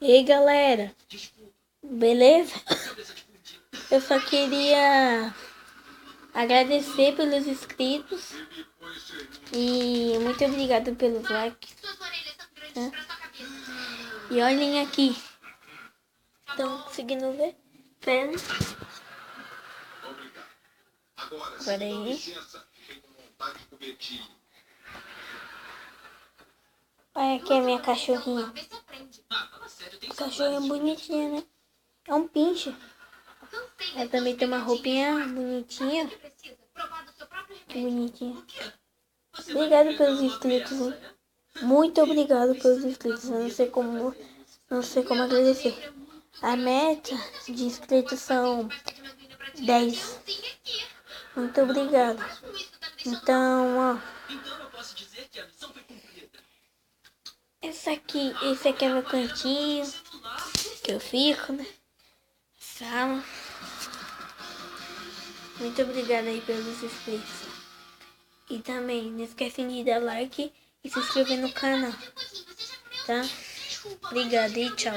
E aí, galera, beleza? Eu só queria agradecer pelos inscritos e muito obrigado pelos likes, né? E olhem aqui, estão conseguindo ver? Pera aí. Olha aqui a minha cachorrinha. A cachorrinha bonitinha, né? É um pinche. Ela também tem uma roupinha bonitinha. Que bonitinha. Obrigado pelos inscritos, hein? Muito obrigado pelos inscritos. Eu não sei como agradecer. A meta de inscritos são 10. Muito obrigado. Então, ó. Esse aqui é meu cantinho que eu fico, né? Sala. Muito obrigada aí pelos inscritos. E também não esquecem de dar like e se inscrever no canal, tá? Obrigada e tchau.